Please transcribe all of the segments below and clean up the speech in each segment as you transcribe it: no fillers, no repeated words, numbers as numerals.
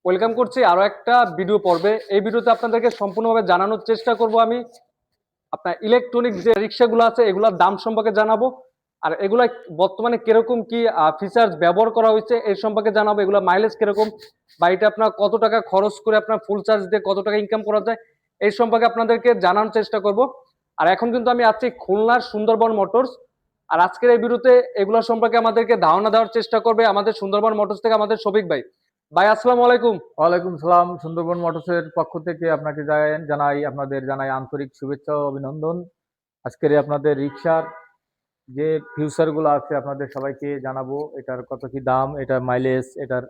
Welcome করছি আরো একটা ভিডিও পর্বে। এই ভিডিওতে আপনাদেরকে সম্পূর্ণভাবে জানানোর চেষ্টা করব আমি আপনার ইলেকট্রনিক যে রিক্সাগুলো আছে এগুলোর দাম সম্পর্কে জানাবো, আর এগুলা বর্তমানে কিরকম কি ফিচার্স ব্যবহার করা হয়েছে এই সম্পর্কে জানাবো। এগুলা মাইলেজ কিরকম বা এটা আপনার কত টাকা খরচ করে আপনার ফুল চার্জ দিয়ে কত টাকা ইনকাম করা যায় এই সম্পর্কে আপনাদেরকে জানানোর চেষ্টা করব। আর এখন কিন্তু আমি আছি খুলনার সুন্দরবন মোটরস। আর আজকের এই ভিডিওতে এগুলো সম্পর্কে আমাদেরকে ধারণা দেওয়ার চেষ্টা করবে আমাদের সুন্দরবন মোটরস থেকে আমাদের শফিক ভাই। ভাই আসসালামু আলাইকুম। ওয়ালাইকুম সালাম। সুন্দরবন মোটরসের পক্ষ থেকে আপনাকে জানাই আন্তরিক শুভেচ্ছা ও অভিনন্দন। আজকের আপনাদের রিক্সার যে ফিউচার গুলো আছে আপনাদের সবাইকে জানাবো, এটার কত কি দাম, এটার মাইলেজ, এটার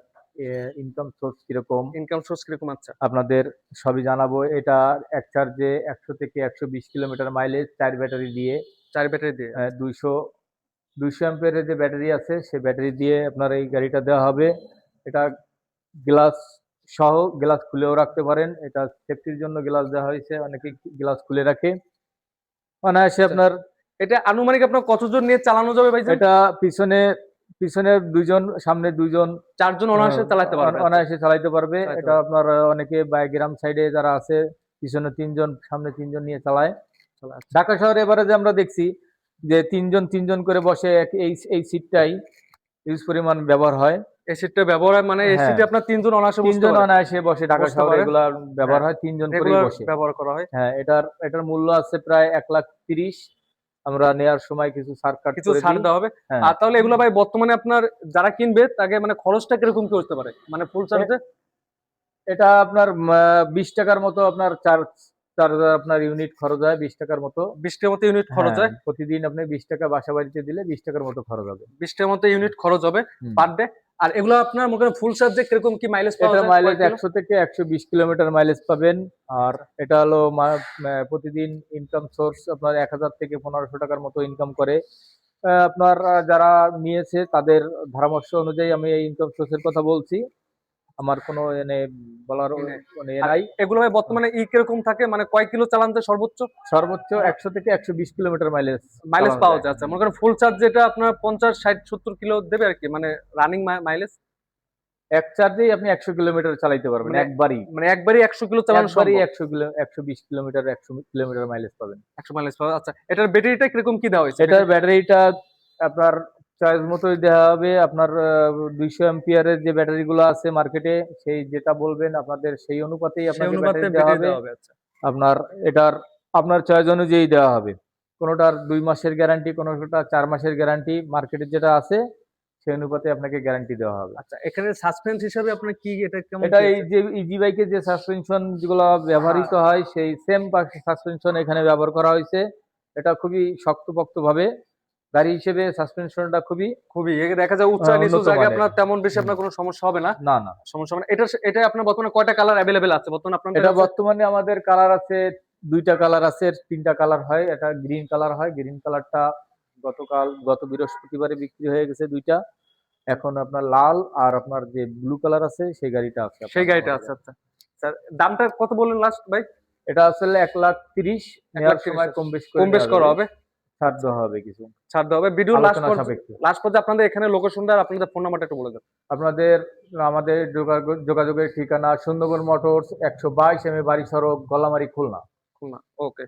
ইনকাম সোর্স কিরকম, ইনকাম সোর্স কিরকম? আচ্ছা, আপনাদের সবই জানাবো। এটা এক চার্জে 100 থেকে 120 কিলোমিটার মাইলেজ, 4 ব্যাটারি দিয়ে। 4 ব্যাটারি দিয়ে? 200 অ্যাম্পিয়ারের যে ব্যাটারি আছে সেই ব্যাটারি দিয়ে আপনার এই গাড়িটা দেওয়া হবে। এটা গ্লাস সহ, গ্লাস খুলেও রাখতে পারেন। এটা সেফটির জন্য গ্লাস দেওয়া হয়েছে, অনেকে গ্লাস খুলে রাখে অনায়াসে। আপনার এটা আনুমানিক আপনার কতজন নিয়ে চালানো যাবে ভাই? এটা পিছনে পিছনে দুইজন, সামনে দুইজন, 4 জন অনায়াসে চালাতে পারবে? অনায়াসে চালাইতে পারবে। চালাতে এটা আপনার অনেকে গ্রাম সাইডে যারা আছে পিছনে 3 জন সামনে 3 জন নিয়ে চালায়। আচ্ছা। ঢাকা শহরে এবারে যে আমরা দেখছি যে 3 জন করে বসে, এই সিটটাই ইউজ পরিমাণ ব্যবহার হয়। এই সিটটা ব্যবহার হয় মানে এই হ্যাঁ, সিটে আপনার 3 জন অনায়াসে বসতে 3 জন পারে? অনায়াসে বসে। ঢাকা বসতে শহরে পারে। এগুলা ব্যবহার হ্যাঁ, হয়, 3 জন করেই রেগুলার বসে। ব্যবহার করা হয়। হ্যাঁ, এটার মূল্য আছে প্রায় 1,30,000। আমরা নেয়ার সময় কিছু ছাড় কাট কিছু করে ছাড় দিই। দেওয়া হবে। হ্যাঁ, আর তাহলে এগুলো ভাই বর্তমানে আপনার যারা কিনবে তাকে মানে খরচটা কিরকম কি হতে পারে মানে ফুল চার্জে? এটা আপনার 20 টাকার মতো আপনার চার্জ চার্জ আপনার ইউনিট খরচ হয় 20 টাকার মতো। 20 টাকার মতো ইউনিট খরচ হ্যাঁ, হয়। প্রতিদিন আপনি 20 টাকা বাসা বাড়িতে দিলে 20 টাকার মতো খরচ হবে। 20 টাকার মতো ইউনিট খরচ হবে হুম। Per day. আর এগুলো আপনার মনে করেন ফুল চার্জে কিরকম কি মাইলেজ পাওয়া এটা যায়? মাইলেজ কয় কিলো? 100 থেকে 120 কিলোমিটার মাইলেজ পাবেন। আর এটা হলো প্রতিদিন ইনকাম সোর্স আপনার 1000 থেকে 1500 টাকার মতো ইনকাম করে। আপনার যারা নিয়েছে তাদের পরামর্শ অনুযায়ী আমি এই ইনকাম সোর্সের কথা বলছি। আমার কোনো বলার কোনো আর নাই। এগুলো ভাই বর্তমানে কিরকম থাকে মানে কয় কিলো চালাতে সর্বোচ্চ সর্বোচ্চ 100 থেকে 120 কিলোমিটার মাইলেজ মাইলেজ চালানো পাওয়া যায়। যায়? আচ্ছা, মনে করেন ফুল চার্জ যেটা আপনার 50, 60, 70 কিলো দেবে আর কি, মানে রানিং মাইলেজ। এক চার্জেই আপনি 100 কিলোমিটার চালাইতে পারবেন মানে একবারই। মানে একবারই 100 কিলো চালানো একবারই সম্ভব? 120 কিলোমিটার, 100 কিলোমিটার মাইলেজ পাবেন। 100 মাইলেজ পাওয়া। আচ্ছা, এটার ব্যাটারিটা কিরকম কি দেওয়া হয়েছে? এটার ব্যাটারিটা আপনার চয়েস মতোই দেওয়া হবে। আপনার 200 অ্যাম্পিয়ারের যে ব্যাটারিগুলো আছে মার্কেটে, সেই যেটা বলবেন আপনাদের সেই অনুপাতেই সেই আপনাকে অনুপাতে ব্যাটারি দেওয়া ব্যাটারি হবে। দেওয়া হবে? আচ্ছা। আপনার এটার আপনার চয়েস অনুযায়ী দেওয়া হবে। কোনোটার 2 মাসের গ্যারান্টি, কোনোটা 4 মাসের গ্যারান্টি। মার্কেটে যেটা আছে সেই অনুপাতে আপনাকে গ্যারান্টি দেওয়া হবে। আচ্ছা, এখানে সাসপেন্স হিসাবে আপনার কি এটা কেমন এটা কি এই আছে? যে ইজি বাইকে যে সাসপেনশন যেগুলো ব্যবহৃত হয় সেই সেম সাসপেনশন এখানে ব্যবহার করা হয়েছে। এটা খুবই শক্তপোক্ত ভাবে গাড়ি হিসেবে সাসপেনশনটা খুবই খুবই দেখা যায় উঁচা নিচু উন্নত জায়গায় মানের। আপনার তেমন বেশি হুম, আপনার কোনো সমস্যা হবে না। না না, সমস্যা হবে না। এটা আপনার বর্তমানে কয়টা কালার অ্যাভেলেবেল আছে বর্তমানে আপনাদের এটা কাছে? বর্তমানে আমাদের কালার আছে 2টা কালার আছে, 3টা কালার হয়। এটা গ্রিন কালার হয়, গ্রিন কালারটা গত বৃহস্পতিবারে বিক্রি হয়ে গেছে 2টা। এখন আপনার লাল আর আপনার যে ব্লু কালার আছে সেই গাড়িটা আছে সেই আপনার গাড়িটা আমাদের আছে? কাছে। আচ্ছা স্যার, দামটা কত বললেন লাস্ট ভাই? এটা আসলে 1,30,000 নেওয়ার 1,30,000 সময় কম বেশ করে কম বেশ নেওয়া করা যাবে, হবে? ছাড় আচ্ছা, দেওয়া হবে কিছু, ছাড় দেওয়া হবে। ভিডিও আলোচনা সাপেক্ষে। লাস্ট পর্যায়ে আপনাদের এখানে লোকেশনটা আর আপনাদের ফোন নাম্বারটা একটু বলে দেন। আপনাদের আমাদের যোগাযোগের ঠিকানা সুন্দরবন মোটরস, 122 বাড়ি সড়ক, গলামারি, খুলনা। খুলনা। ওকে।